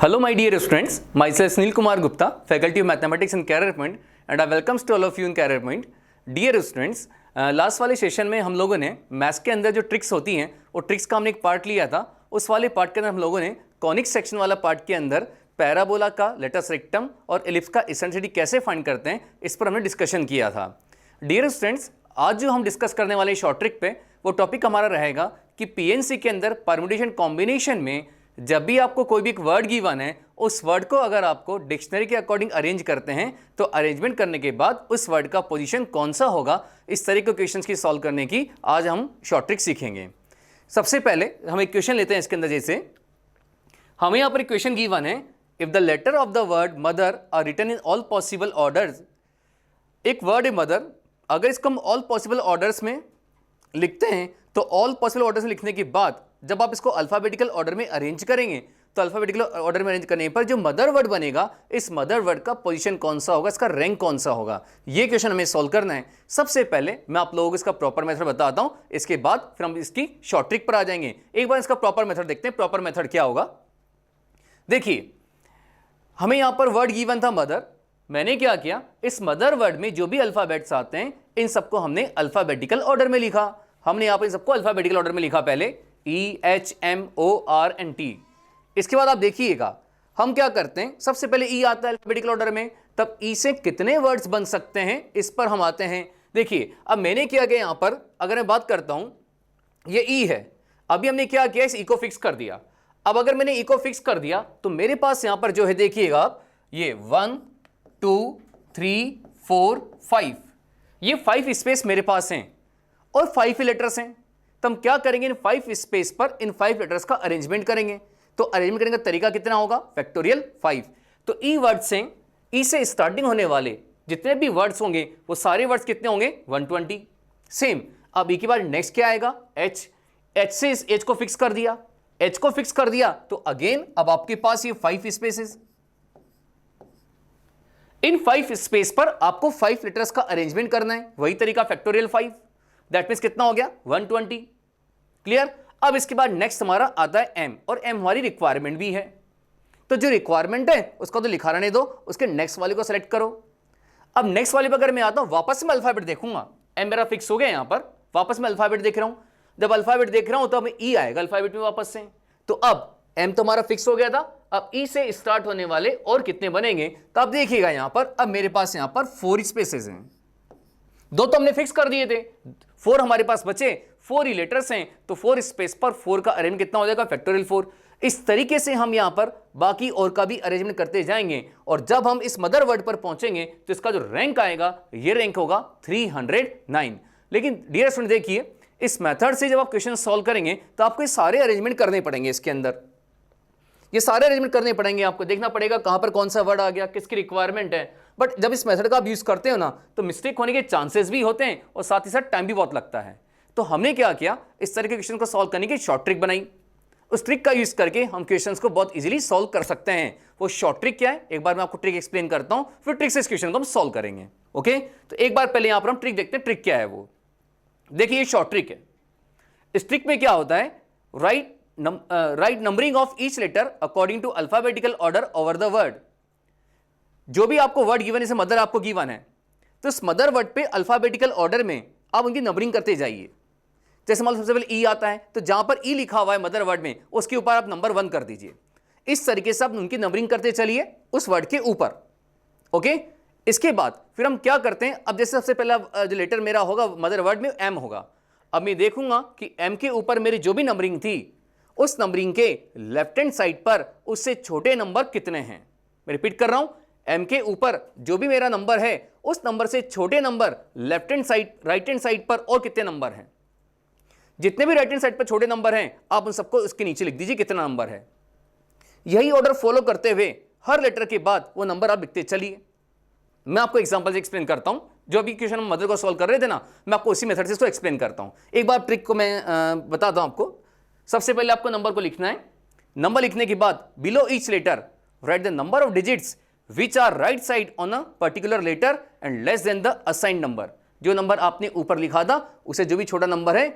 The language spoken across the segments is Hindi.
Hello my dear students, myself Sunil Kumar Gupta, Faculty of Mathematics and Career Point and I welcomes to all of you in Career Point. Dear students, last वाले सेशन में हम लोगों ने मैथ्स के अंदर जो ट्रिक्स होती हैं वो ट्रिक्स का हमने एक पार्ट लिया था। उस वाले पार्ट के अंदर हम लोगों ने कॉनिक सेक्शन वाला पार्ट के अंदर पैराबोला का लेटस रेक्टम और एलिप्स का एसेंट्रिसिटी कैसे फाइंड करते हैं इस पर हमने डिस्कशन किया था। डियर स्टूडेंट्स, आज जो हम डिस्कस करने वाले शॉर्ट ट्रिक पे वो टॉपिक हमारा रहेगा कि पीएनसी के अंदर परम्यूटेशन कॉम्बिनेशन में जब भी आपको कोई भी एक वर्ड गिवन है उस वर्ड को अगर आपको डिक्शनरी के अकॉर्डिंग अरेंज करते हैं तो अरेंजमेंट करने के बाद उस वर्ड का पोजीशन कौन सा होगा, इस तरह के क्वेश्चंस की सॉल्व करने की आज हम शॉर्ट ट्रिक सीखेंगे। सबसे पहले हम एक क्वेश्चन लेते हैं इसके अंदर। जैसे हमें यहाँ पर एक क्वेश्चन गिवन है, if the letter of the word mother are written in all possible orders. एक वर्ड है मदर, अगर इसको हम ऑल पॉसिबल ऑर्डर्स में लिखते हैं तो ऑल पॉसिबल ऑर्डर्स में लिखने के बाद जब आप इसको अल्फाबेटिकल ऑर्डर में अरेंज करेंगे तो अल्फाबेटिकल ऑर्डर में अरेंज करने पर जो मदर वर्ड बनेगा, इस मदर वर्ड का पोजीशन कौन सा होगा, इसका रैंक कौन सा होगा, ये क्वेश्चन हमें सॉल्व करना है। सबसे पहले मैं आप लोगों को इसका प्रॉपर मेथड बताता हूं, इसके बाद फिर हम इसकी शॉर्ट ट्रिक पर आ जाएंगे। एक बार इसका प्रॉपर मेथड देखते हैं। प्रॉपर मेथड क्या होगा, देखिए हमें यहां पर वर्ड गिवन था मदर। मैंने क्या किया, इस मदर वर्ड में जो भी अल्फाबेट्स आते हैं इन सबको हमने अल्फाबेटिकल ऑर्डर में लिखा। हमने यहां पर इन सबको अल्फाबेटिकल ऑर्डर में लिखा, पहले EHMORNT। इसके बाद आप देखिएगा हम क्या करते हैं, सबसे पहले ई आता है अल्फाबेटिकल ऑर्डर में, तब ई से कितने वर्ड्स बन सकते हैं इस पर हम आते हैं। देखिए अब मैंने क्या किया, यहां पर अगर मैं बात करता हूं, ये ई है, अभी हमने क्या किया, इस ई को फिक्स कर दिया। अब अगर मैंने ई को फिक्स कर दिया तो मेरे पास यहां पर जो है, देखिएगा आप, ये 1 2 3 4 5, ये 5 स्पेस मेरे पास हैं और 5 लेटर्स हैं। तो हम क्या करेंगे, इन 5 स्पेस पर इन 5 लेटर्स का अरेंजमेंट करेंगे। तो अरेंजमेंट करने का तरीका कितना होगा, फैक्टोरियल 5। तो ई वर्ड से, ई से स्टार्टिंग होने वाले जितने भी वर्ड्स होंगे वो सारे वर्ड्स कितने होंगे, 120। सेम अब ई के बाद नेक्स्ट क्या आएगा, एच। एच से इस एच को फिक्स कर दिया, एच को फिक्स कर दिया तो अगेन अब आपके पास ये 5 स्पेसेस। इन 5 स्पेस पर आपको 5 लेटर्स का अरेंजमेंट करना है, वही तरीका फैक्टोरियल 5। दैट मींस कितना हो गया, 120। क्लियर। अब इसके बाद नेक्स्ट हमारा आता है एम, और एम हमारी रिक्वायरमेंट भी है। तो जो रिक्वायरमेंट है उसको तो लिखा रहने दो, उसके नेक्स्ट वाले को सेलेक्ट करो। अब नेक्स्ट वाले पर अगर मैं आता हूं, वापस मैं अल्फाबेट देखूंगा, एम मेरा फिक्स हो गया, यहां पर वापस मैं अल्फाबेट देख रहा हूं। जब अल्फाबेट देख रहा हूं तो अब ई आएगा अल्फाबेट में वापस से। तो अब एम तो हमारा फिक्स हो गया था, अब ई से स्टार्ट होने वाले और कितने बनेंगे, तो आप देखिएगा यहां पर अब मेरे पास यहां पर 4 स्पेसेस हैं। 2 तो हमने फिक्स कर दिए थे, 4 हमारे पास बचे, 4 ही लेटर्स हैं, तो 4 स्पेस पर 4 का अरेंजमेंट कितना हो जाएगा, फैक्टोरियल 4। इस तरीके से हम यहां पर बाकी और का भी अरेंजमेंट करते जाएंगे और जब हम इस मदर वर्ड पर पहुंचेंगे तो इसका जो रैंक आएगा, ये रैंक होगा 309। लेकिन डियर स्टूडेंट देखिए, इस मेथड से जब आप क्वेश्चन सॉल्व करेंगे तो आपको ये सारे अरेंजमेंट करने पड़ेंगे। इसके अंदर ये सारे अरेंजमेंट करने पड़ेंगे, आपको देखना पड़ेगा कहां पर कौन सा वर्ड आ गया, किसकी रिक्वायरमेंट है। बट जब इस मेथड का आप यूज करते हो ना तो मिस्टेक होने के चांसेस भी होते हैं और साथ ही साथ टाइम भी बहुत लगता है। तो हमने क्या किया, इस तरह के क्वेश्चन को सॉल्व करने की शॉर्ट ट्रिक बनाई। उस ट्रिक का यूज करके हम क्वेश्चंस को बहुत इजीली सॉल्व कर सकते हैं। वो शॉर्ट ट्रिक क्या है, एक बार मैं आपको ट्रिक एक्सप्लेन करता हूं, फिर ट्रिक से इस क्वेश्चन को हम सॉल्व करेंगे। ओके, तो एक बार पहले यहां पर हम ट्रिक देखते हैं, ट्रिक क्या है वो। देखिए ये शॉर्ट ट्रिक है। इस ट्रिक में क्या होता है, write numbering of each letter according to alphabetical order over the word. जो भी आपको वर्ड गिवन, जैसे मदर आपको गिवन है, तो इस मदर वर्ड पे अल्फाबेटिकल ऑर्डर में आप उनकी नंबरिंग करते जाइए। जैसे मान लो सबसे पहले ई आता है, तो जहां पर ई लिखा हुआ है मदर वर्ड में उसके ऊपर आप नंबर 1 कर दीजिए। इस तरीके से आप उनकी नंबरिंग करते चलिए उस वर्ड के ऊपर। ओके, इसके बाद फिर हम क्या करते हैं, अब जैसे सबसे पहला जो लेटर मेरा होगा मदर वर्ड में एम होगा। अब मैं देखूंगा कि एम के ऊपर मेरी जो भी नंबरिंग थी उस नंबरिंग के लेफ्ट हैंड साइड पर उससे छोटे नंबर कितने हैं। मैं रिपीट कर रहा हूं, एम के ऊपर जो भी मेरा नंबर है उस नंबर से छोटे number left hand side, right hand side पर और कितने नंबर हैं। जितने भी राइट हैंड साइड पर छोटे नंबर हैं आप उन सबको उसके नीचे लिख दीजिए कितना नंबर है। यही ऑर्डर फॉलो करते हुए हर लेटर के बाद वो नंबर आप लिखते चलिए। मैं आपको एग्जांपल से एक्सप्लेन करता हूं, जो अभी क्वेश्चन हम मदर को सॉल्व कर रहे थे ना, मैं आपको इसी मेथड से इसको एक्सप्लेन करता हूं। एक बार ट्रिक को मैं बताता हूं आपको। सबसे पहले आपको नंबर को लिखना है। नंबर लिखने के बाद below each letter write the number of digits which are right side on a particular letter and less than the assigned number. जो नंबर आपने ऊपर लिखा था उसे जो भी छोटा नंबर है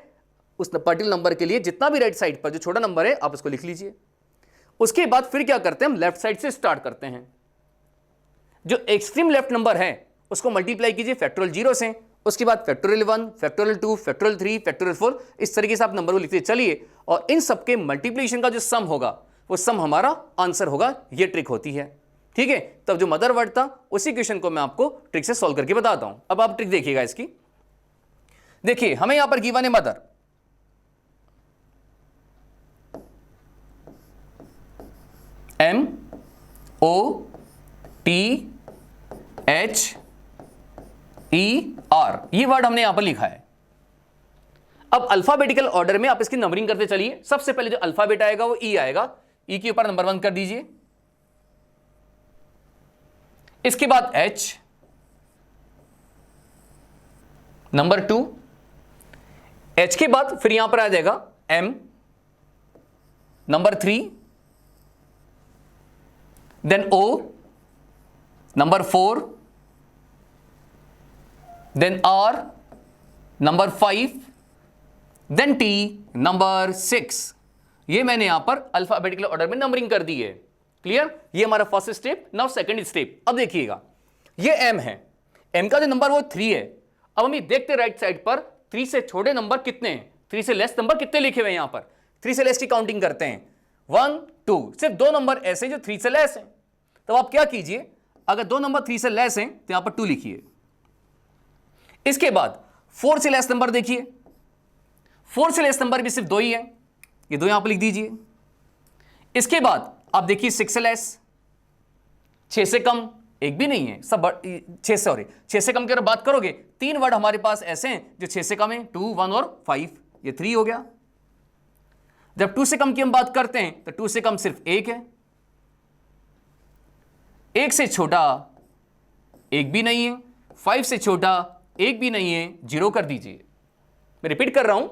उस पर्टिकुलर नंबर के लिए जितना भी राइट साइड पर जो छोटा नंबर है आप उसको लिख लीजिए। उसके बाद फिर क्या करते हैं, हम लेफ्ट साइड से स्टार्ट करते हैं। जो एक्सट्रीम लेफ्ट नंबर है उसको मल्टीप्लाई कीजिए फैक्टोरियल 0 से, उसके बाद फैक्टोरियल 1, फैक्टोरियल 2, फैक्टोरियल 3, फैक्टोरियल 4, इस तरीके से आप नंबर को लिखते चलिए और इन सबके मल्टीप्लिकेशन का जो सम होगा वो सम हमारा आंसर होगा। ये ट्रिक होती है, ठीक है। तब जो मदर वर्ड था उसी क्वेश्चन को मैं आपको ट्रिक से सॉल्व करके बताता हूं। अब आप ट्रिक देखिएगा इसकी। देखिए हमें यहां पर गिवन है मदर, MOTHER, ये वर्ड हमने यहां पर लिखा है। अब अल्फाबेटिकल ऑर्डर में आप इसकी नंबरिंग करते चलिए। सबसे पहले जो अल्फाबेट आएगा वो ई आएगा, ई के ऊपर नंबर 1 कर दीजिए, इसके बाद H, नंबर 2, H के बाद फिर यहां पर आ जाएगा M, number 3, then O, number 4, then R, number 5, then T, number 6। ये मैंने यहां पर अल्फाबेटिकल ऑर्डर में नंबरिंग कर दी है। क्लियर? ये हमारा first step. Now second step. अब देखिएगा ये M है, M का जो नंबर वो 3 है। अब हम ये देखते राइट साइड पर 3 से छोटे नंबर कितने हैं, 3 से लेस नंबर कितने लिखे हुए हैं। यहां पर 3 से लेस की काउंटिंग करते हैं, 1 2, सिर्फ 2 नंबर ऐसे जो 3 से लेस हैं। तो आप क्या कीजिए, अगर 2 नंबर 3 से लेस हैं तो यहां पर 2 लिखिए। इसके बाद 4 से लेस नंबर देखिए, 4 से लेस नंबर भी सिर्फ 2 ही है, ये 2 यहां पर लिख दीजिए। इसके बाद आप देखिए 6 से लेस, 6 से कम एक भी नहीं है, सब 6 से कम की अगर बात करोगे 3 वर्ड हमारे पास ऐसे हैं जो 6 से कम है, 2, 1 और 5, ये 3 हो गया। जब 2 से कम की हम बात करते हैं तो 2 से कम सिर्फ 1 है, 1 से छोटा एक भी नहीं है, 5 से छोटा एक भी नहीं है, 0 कर दीजिए। मैं रिपीट कर रहा हूं,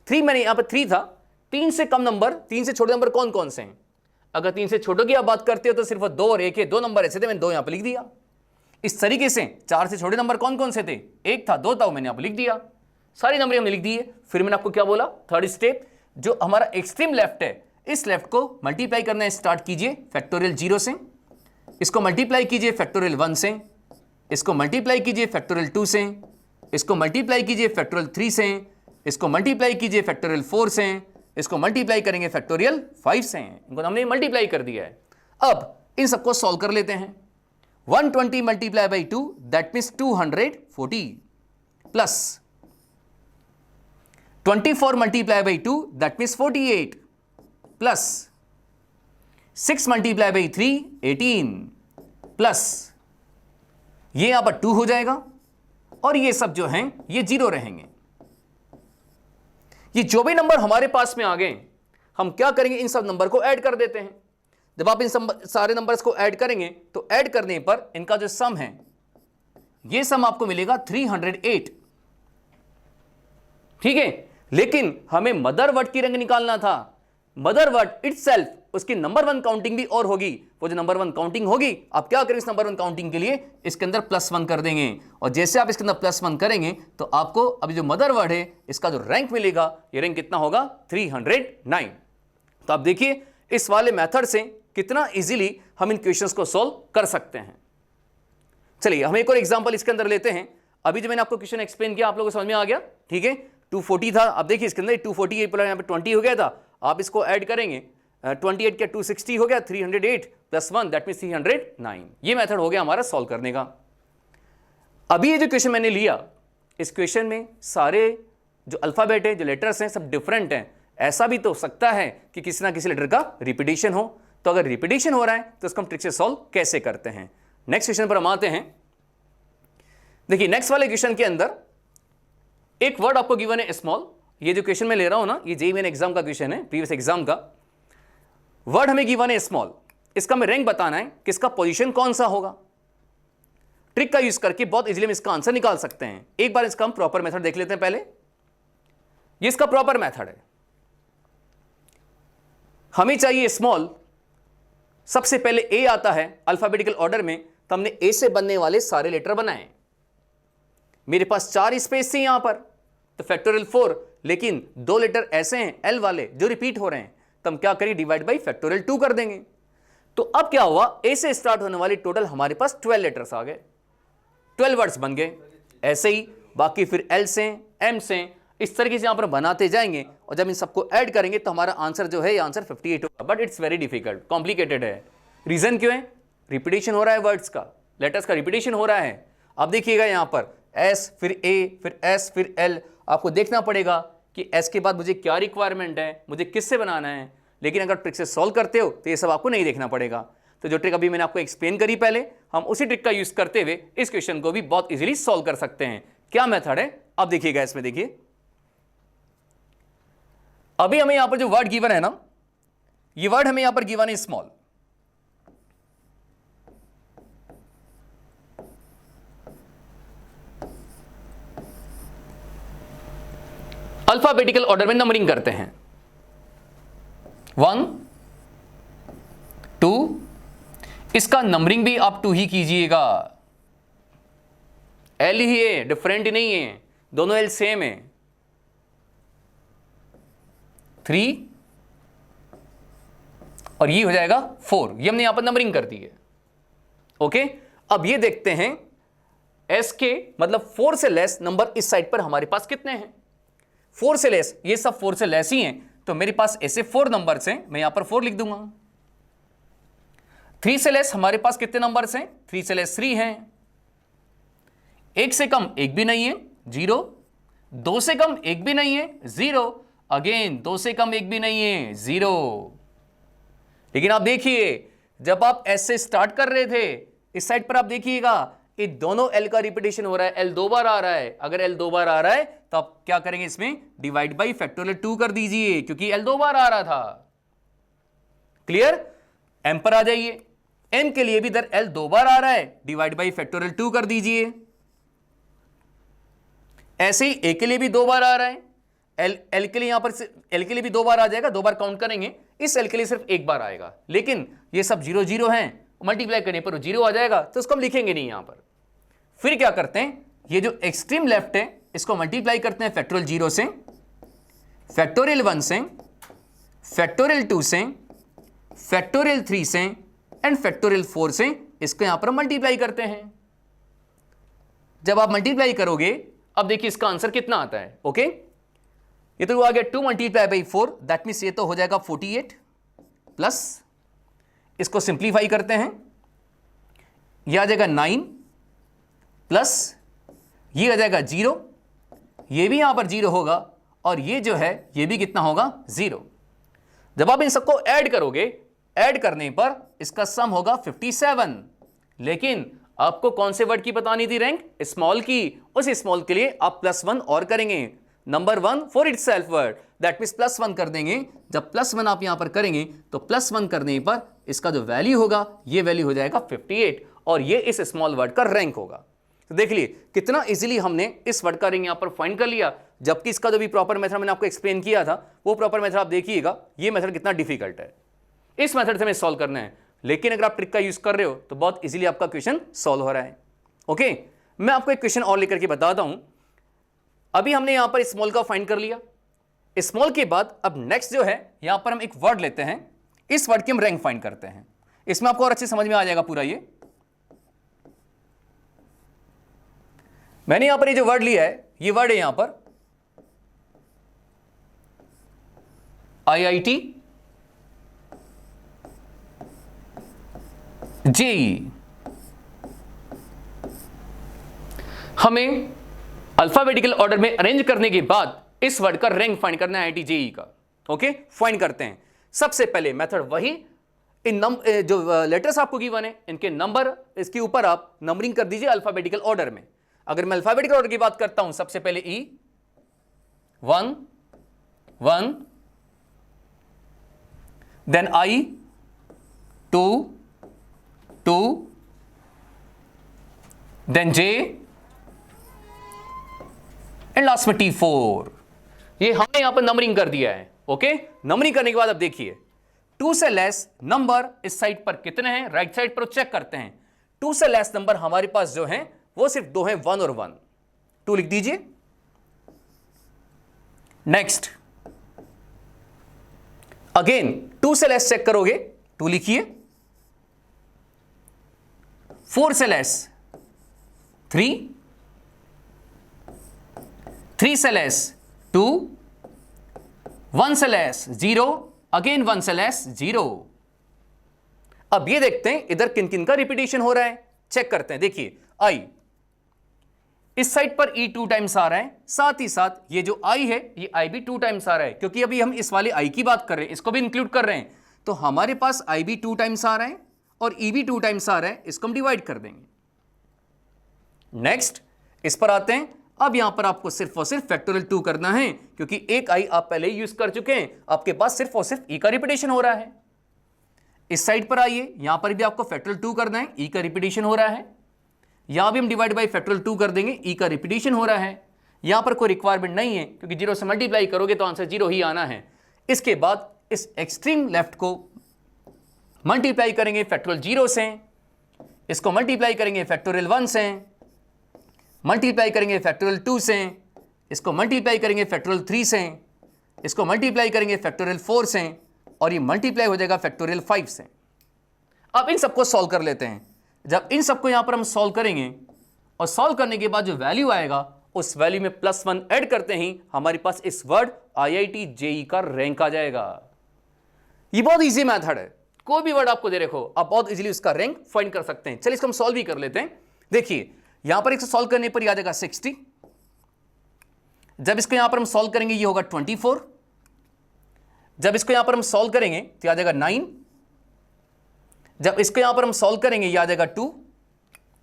3 मैंने यहां पर 3 था, 3 से कम नंबर, 3 से छोटे नंबर कौन कौन से हैं। अगर 3 से छोटों की आप बात करते हो तो सिर्फ 2 और 1 है, 2 नंबर ऐसे थे, मैंने 2 यहां पर लिख दिया। इस तरीके से 4 से छोटे नंबर कौन कौन से थे, 1 था, 2 था, मैंने यहां पर लिख दिया। सारी नंबर हमने लिख दी है। फिर मैंने आपको क्या बोला, थर्ड स्टेप, जो हमारा एक्सट्रीम लेफ्ट है, इस लेफ्ट को मल्टीप्लाई करना स्टार्ट कीजिए फैक्टोरियल 0 से, इसको मल्टीप्लाई कीजिए फैक्टोरियल 1 से, इसको मल्टीप्लाई कीजिए फैक्टोरियल 2 से, इसको मल्टीप्लाई कीजिए फैक्टोरियल 3 से, इसको मल्टीप्लाई कीजिए फैक्टोरियल 4 से, इसको मल्टीप्लाई करेंगे फैक्टोरियल 5 से। इनको हमने मल्टीप्लाई कर दिया है। अब इन सबको सॉल्व कर लेते हैं। 120 multiply by 2 that means 240 plus 24 multiply by 2 that means 48 plus 6 multiply by 3 18 plus ये यहां पर 2 हो जाएगा और ये सब जो हैं ये 0 रहेंगे। ये जो भी नंबर हमारे पास में आ गए हम क्या करेंगे, इन सब नंबर को ऐड कर देते हैं। जब आप इन सारे नंबर्स को ऐड करेंगे तो ऐड करने पर इनका जो सम है ये सम आपको मिलेगा 308। ठीक है, लेकिन हमें मदर वर्ड की रैंक निकालना था। मदर वर्ड इटसेल्फ, उसकी नंबर 1 काउंटिंग भी और होगी। वो जो नंबर 1 काउंटिंग होगी, आप क्या करेंगे, इस नंबर 1 काउंटिंग के लिए इसके अंदर +1 कर देंगे और जैसे आप इसके अंदर +1 करेंगे तो आपको अभी जो मदर वर्ड है इसका जो रैंक मिलेगा, ये रैंक कितना होगा 309। तो आप देखिए इस वाले मेथड से कितना इजीली हम इन क्वेश्चंस को सॉल्व कर सकते हैं। चलिए हम एक और एग्जांपल इसके अंदर लेते हैं। अभी जो मैंने आपको क्वेश्चन एक्सप्लेन किया आप लोगों को समझ में आ गया, ठीक है। 240 था, अब देखिए इसके अंदर 240 पर यहाँ पे 20 हो गया था, आप इसको ऐड करेंगे 28 के 260 हो गया, 308 प्लस 1 दैट मीन्स 309। ये मेथड हो गया हमारा सॉल्व करने का। अभी ये जो क्वेश्चन मैंने लिया, इस क्वेश्चन में सारे जो अल्फाबेट है, जो लेटर्स हैं, सब डिफरेंट हैं। ऐसा भी तो हो सकता है कि किसी ना किसी लेटर का रिपीटिशन हो, तो अगर रिपीटिशन हो रहा है तो इसको हम ट्रिक से सॉल्व कैसे करते हैं। नेक्स्ट क्वेश्चन पर हम आते हैं। देखिए नेक्स्ट वाले क्वेश्चन के अंदर एक वर्ड आपको गिवन है स्मॉल। ये जो क्वेश्चन मैं ले रहा हूं ना, ये जेईई मेन एग्जाम का क्वेश्चन है, प्रीवियस एग्जाम का। वर्ड हमें गिवन है स्मॉल, इसका हमें रैंक बताना है कि इसका पोजीशन कौन सा होगा। ट्रिक का यूज करके बहुत इजीली हम इसका आंसर निकाल सकते हैं। एक बार इसका हम प्रॉपर मेथड देख लेते हैं। पहले ये इसका प्रॉपर मेथड है। हमें चाहिए स्मॉल, सबसे पहले ए आता है अल्फाबेटिकल ऑर्डर में, तो हमने ए से बनने वाले सारे लेटर बनाए। मेरे पास 4 स्पेस थी यहां पर, तो फैक्टोरियल 4, लेकिन 2 लेटर ऐसे हैं एल वाले जो रिपीट हो रहे हैं, तो हम क्या करेंगे, डिवाइड बाई फैक्टोरियल 2 कर देंगे। तो अब क्या हुआ, ए से स्टार्ट होने वाली टोटल हमारे पास 12 लेटर्स आ गए, 12 वर्ड्स बन गए। ऐसे ही बाकी फिर एल से, एम से, इस तरीके से यहां पर बनाते जाएंगे और जब इन सबको ऐड करेंगे तो हमारा आंसर जो है ये आंसर 58 होगा। But it's very difficult, complicated है। रीजन क्यों है, रिपीटेशन हो रहा है वर्ड्स का, लेटर्स का रिपीटेशन हो रहा है। अब देखिएगा यहां पर एस फिर ए फिर एस फिर एल, आपको देखना पड़ेगा कि एस के बाद मुझे क्या रिक्वायरमेंट है, मुझे किससे बनाना है। लेकिन अगर ट्रिक से सॉल्व करते हो तो ये सब आपको नहीं देखना पड़ेगा। तो जो ट्रिक अभी मैंने आपको एक्सप्लेन करी पहले, हम उसी ट्रिक का यूज करते हुए इस क्वेश्चन को भी बहुत इजीली सॉल्व कर सकते हैं। क्या मेथड है, अब देखिएगा इसमें। देखिए अभी हमें यहां पर जो वर्ड गिवन है ना, ये वर्ड हमें यहां पर गिवन है स्मॉल। अल्फाबेटिकल ऑर्डर में नंबरिंग करते हैं, 1 2, इसका नंबरिंग भी आप 2 ही कीजिएगा। एल ही है, डिफरेंट नहीं है, दोनों एल सेम है। 3 और ये हो जाएगा 4, ये हमने यहां पर नंबरिंग कर दी है। ओके, अब ये देखते हैं एस के मतलब 4 से लेस नंबर इस साइड पर हमारे पास कितने हैं। 4 से लेस, ये सब 4 से लेस ही हैं, तो मेरे पास ऐसे 4 नंबर्स हैं, मैं यहां पर 4 लिख दूंगा। 3 से लेस हमारे पास कितने नंबर्स हैं, 3 से लेस 3 हैं। 1 से कम एक भी नहीं है, 0। 2 से कम एक भी नहीं है, 0। अगेन 2 से कम एक भी नहीं है, 0। लेकिन आप देखिए जब आप एस से स्टार्ट कर रहे थे, इस साइड पर आप देखिएगा ये दोनों एल का रिपीटेशन हो रहा है, एल 2 बार आ रहा है। अगर एल 2 बार आ रहा है तो आप क्या करेंगे, इसमें डिवाइड बाई फैक्टोरियल 2 कर दीजिए, क्योंकि एल 2 बार आ रहा था। क्लियर, एम पर आ जाइए, एम के लिए भी इधर एल 2 बार आ रहा है, डिवाइड बाई फैक्टोरियल 2 कर दीजिए। ऐसे ही ए के लिए भी 2 बार आ रहा है, एल के लिए यहां पर एल के लिए भी 2 बार आ जाएगा, 2 बार काउंट करेंगे। इस एल के लिए सिर्फ 1 बार आएगा, लेकिन ये सब 0 0 हैं, मल्टीप्लाई करने पर 0 आ जाएगा, तो उसको हम लिखेंगे नहीं यहां पर। फिर क्या करते हैं, ये जो एक्सट्रीम लेफ्ट है इसको मल्टीप्लाई करते हैं फैक्टोरियल 0 से, फैक्टोरियल 1 से, फैक्टोरियल 2 से, फैक्टोरियल 3 से एंड फैक्टोरियल 4 से। इसको यहां पर मल्टीप्लाई करते हैं। जब आप मल्टीप्लाई करोगे, अब देखिए इसका आंसर कितना आता है। ओके, ये तो आ गया 2 मल्टीप्लाई बाई 4, दैट मीन्स ये तो हो जाएगा 48 प्लस, इसको सिंप्लीफाई करते हैं, यह आ जाएगा 9 प्लस ये आ जाएगा 0, ये भी यहां पर 0 होगा और ये जो है ये भी कितना होगा, 0। जब आप इन सबको ऐड करोगे, ऐड करने पर इसका सम होगा 57। लेकिन आपको कौन से वर्ड की बतानी थी रैंक, स्मॉल की। उस स्मॉल के लिए आप +1 और करेंगे, number 1 for itself word, that means +1 कर देंगे। जब +1 आप यहां पर करेंगे तो +1 करने पर इसका जो वैल्यू होगा, ये वैल्यू हो जाएगा 58 और ये इस स्मॉल वर्ड का रैंक होगा। तो देख लिए कितना इजीली हमने इस वर्ड का रैंक यहां पर फाइंड कर लिया, जबकि इसका जो भी प्रॉपर मेथड मैंने आपको एक्सप्लेन किया था, वो प्रॉपर मेथड आप देखिएगा, ये मेथड कितना डिफिकल्ट है। इस मेथड से हमें सॉल्व करना है, लेकिन अगर आप ट्रिक का यूज कर रहे हो तो बहुत इजीली आपका क्वेश्चन सॉल्व हो रहा है। ओके, मैं आपको एक क्वेश्चन और लेकर के बताता हूं। अभी हमने यहां पर स्मॉल का फाइंड कर लिया, स्मॉल के बाद अब नेक्स्ट जो है यहां पर हम एक वर्ड लेते हैं, इस वर्ड की हम रैंक फाइंड करते हैं। इसमें आपको और अच्छे समझ में आ जाएगा पूरा। ये मैंने यहां पर ये जो वर्ड लिया है, ये वर्ड है यहां पर IIT JEE। हमें अल्फाबेटिकल ऑर्डर में अरेंज करने के बाद इस वर्ड का रैंक फाइंड करना है IIT JEE का। ओके, फाइंड करते हैं। सबसे पहले मेथड वही, इन जो लेटर्स आपको गिवन है इनके नंबर, इसके ऊपर आप नंबरिंग कर दीजिए अल्फाबेटिकल ऑर्डर में। अगर मैं अल्फाबेटिकल ऑर्डर की बात करता हूं, सबसे पहले E 1 1, then I 2 2, then J and last में T4। ये हमने यहां पर नंबरिंग कर दिया है। ओके, नंबरिंग करने के बाद अब देखिए 2 से लेस नंबर इस साइड पर कितने हैं, राइट साइड पर चेक करते हैं। 2 से लेस नंबर हमारे पास जो हैं वो सिर्फ 2 हैं, 1 और 1। 2 लिख दीजिए। नेक्स्ट अगेन 2 से लेस चेक करोगे, 2 लिखिए, 4 से लेस 3, 3 से लेस 2, 1 से लेस 0, अगेन 1 से लेस 0। अब ये देखते हैं इधर किन किन का रिपीटेशन हो रहा है, चेक करते हैं। देखिए i इस साइड पर e 2 टाइम्स आ रहा है, साथ ही साथ ये जो i है ये i भी 2 टाइम्स आ रहा है, क्योंकि अभी हम इस वाले i की बात कर रहे हैं, इसको भी इंक्लूड कर रहे हैं, तो हमारे पास i भी 2 टाइम्स आ रहा है और e भी 2 टाइम्स आ रहा है, इसको हम डिवाइड कर देंगे। नेक्स्ट इस पर आते हैं। अब यहां पर आपको सिर्फ और सिर्फ फैक्टोरियल 2 करना है, क्योंकि एक i आप पहले ही यूज कर चुके हैं, आपके पास सिर्फ और सिर्फ e का रिपीटेशन हो रहा है। इस साइड पर आइए, यहां पर भी आपको फैक्टोरियल 2 करना है, e का रिपीटेशन हो रहा है। यहां भी हम डिवाइड बाय फैक्टोरियल 2 कर देंगे, e का रिपीटेशन हो रहा है। यहां पर कोई रिक्वायरमेंट नहीं है, क्योंकि 0 से मल्टीप्लाई करोगे तो आंसर 0 ही आना है। इसके बाद इस एक्सट्रीम लेफ्ट को मल्टीप्लाई करेंगे फैक्टोरियल 0 से, इसको मल्टीप्लाई करेंगे फैक्टोरियल 1 से, मल्टीप्लाई करेंगे फैक्टोरियल 2 से, इसको मल्टीप्लाई करेंगे फैक्टोरियल 3 से, इसको मल्टीप्लाई करेंगे फैक्टोरियल 4 से, और ये मल्टीप्लाई हो जाएगा फैक्टोरियल 5 से। अब इन सबको सॉल्व कर लेते हैं। जब इन सबको यहां पर हम सॉल्व करेंगे और सॉल्व करने के बाद जो वैल्यू आएगा उस वैल्यू में +1 ऐड करते ही हमारे पास इस वर्ड IIT JEE का रैंक आ जाएगा। ये बहुत इजी मेथड है, कोई भी वर्ड आपको दे रखो आप बहुत इजीली उसका रैंक फाइंड कर सकते हैं। चलिए इसको हम सॉल्व भी कर लेते हैं। देखिए यहां पर इसको सॉल्व करने पर आ जाएगा 60, जब इसको यहां पर हम सॉल्व करेंगे ये होगा 24, जब इसको यहां पर हम सॉल्व करेंगे तो आ जाएगा 9, जब इसको यहां पर हम सॉल्व करेंगे ये आ जाएगा 2,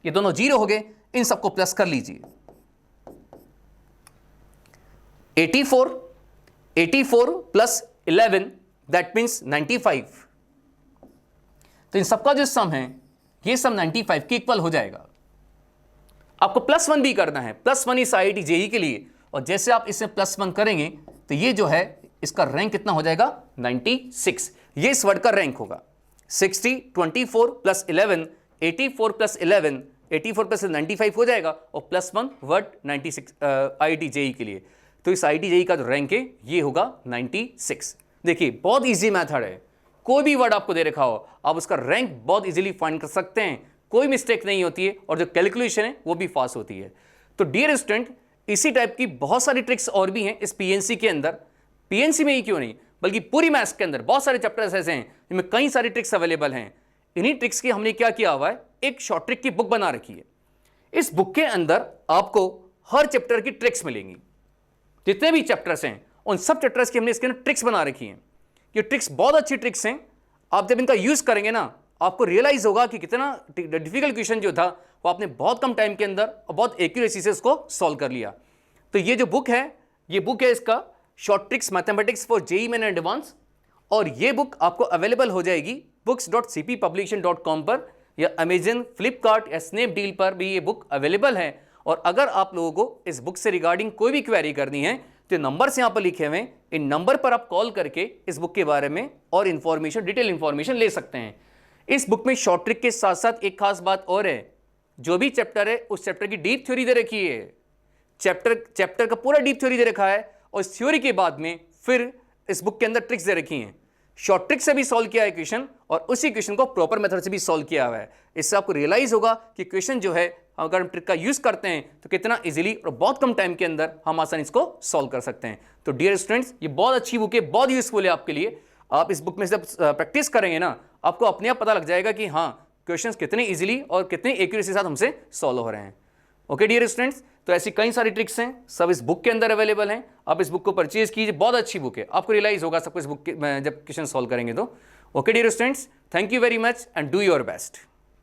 ये दोनों 0 हो गए, इन सबको प्लस कर लीजिए। 84 प्लस 11 दैट मीन्स 95, तो इन सबका जो सम है ये सम 95 के इक्वल हो जाएगा। आपको +1 भी करना है, +1 इस IIT JEE के लिए, और जैसे आप इसमें +1 करेंगे तो ये जो है इसका रैंक कितना हो जाएगा 96, ये इस वर्ड का रैंक होगा। 60, 24 प्लस 11, 84 प्लस 11, 84 प्लस 95 हो जाएगा, और +1 वर्ड 96 IIT JEE के लिए, तो इस IIT JEE का जो रैंक है ये होगा 96। देखिए बहुत इजी मेथड है, कोई भी वर्ड आपको दे रखा हो आप उसका रैंक बहुत इजीली फाइंड कर सकते हैं, कोई मिस्टेक नहीं होती है, और जो कैलकुलेशन है वो भी फास्ट होती है। तो डियर स्टूडेंट, इसी टाइप की बहुत सारी ट्रिक्स और भी हैं इस PNC के अंदर। PNC में ही क्यों नहीं बल्कि पूरी मैथ्स के अंदर बहुत सारे चैप्टर्स ऐसे हैं जिनमें कई सारी ट्रिक्स अवेलेबल हैं। इन्हीं ट्रिक्स की हमने क्या किया हुआ है, एक शॉर्ट ट्रिक की बुक बना रखी है। इस बुक के अंदर आपको हर चैप्टर की ट्रिक्स मिलेंगी, जितने भी चैप्टर्स हैं उन सब चैप्टर्स की हमने इसके अंदर ट्रिक्स बना रखी हैं। ये ट्रिक्स बहुत अच्छी ट्रिक्स हैं, आप जब इनका यूज करेंगे ना आपको रियलाइज होगा कि कितना डिफिकल्ट क्वेश्चन जो था वो आपने बहुत कम टाइम के अंदर और बहुत एक्यूरेसी से उसको सॉल्व कर लिया। तो ये जो बुक है, ये बुक है इसका short tricks mathematics for JEE main advance, और ये बुक आपको अवेलेबल हो जाएगी books.cppublication.com पर, या अमेजन, फ्लिपकार्ट या स्नैपडील पर भी ये बुक अवेलेबल है। और अगर आप लोगों को इस बुक से रिगार्डिंग कोई भी क्वेरी करनी है तो नंबर्स यहाँ पर लिखे हुए हैं, इन नंबर पर आप कॉल करके इस बुक के बारे में और इन्फॉर्मेशन, डिटेल इन्फॉर्मेशन ले सकते हैं। इस बुक में शॉर्ट ट्रिक के साथ साथ एक खास बात और है, जो भी चैप्टर है उस चैप्टर की डीप थ्योरी दे रखी है। चैप्टर का पूरा डीप थ्योरी दे रखा है, और इस थ्योरी के बाद में फिर इस बुक के अंदर ट्रिक्स दे रखी हैं। शॉर्ट ट्रिक से भी सॉल्व किया है क्वेश्चन, और उसी क्वेश्चन को प्रॉपर मेथड से भी सॉल्व किया हुआ है। इससे आपको रियलाइज होगा कि क्वेश्चन जो है अगर हम ट्रिक का यूज करते हैं तो कितना इजीली और बहुत कम टाइम के अंदर हम आसानी इसको सॉल्व कर सकते हैं। तो डियर स्टूडेंट्स, ये बहुत अच्छी बुक है, बहुत यूजफुल है आपके लिए। आप इस बुक में जब प्रैक्टिस करेंगे ना आपको अपने आप पता लग जाएगा कि हाँ क्वेश्चंस कितने इजीली और कितनी एक्यूरेसी के साथ हमसे सॉल्व हो रहे हैं। ओके डियर स्टूडेंट्स, तो ऐसी कई सारी ट्रिक्स हैं, सब इस बुक के अंदर अवेलेबल हैं। आप इस बुक को परचेज कीजिए, बहुत अच्छी बुक है, आपको रियलाइज होगा सब कुछ बुक के जब क्वेश्चन सॉल्व करेंगे तो। Okay dear students, thank you very much and do your best.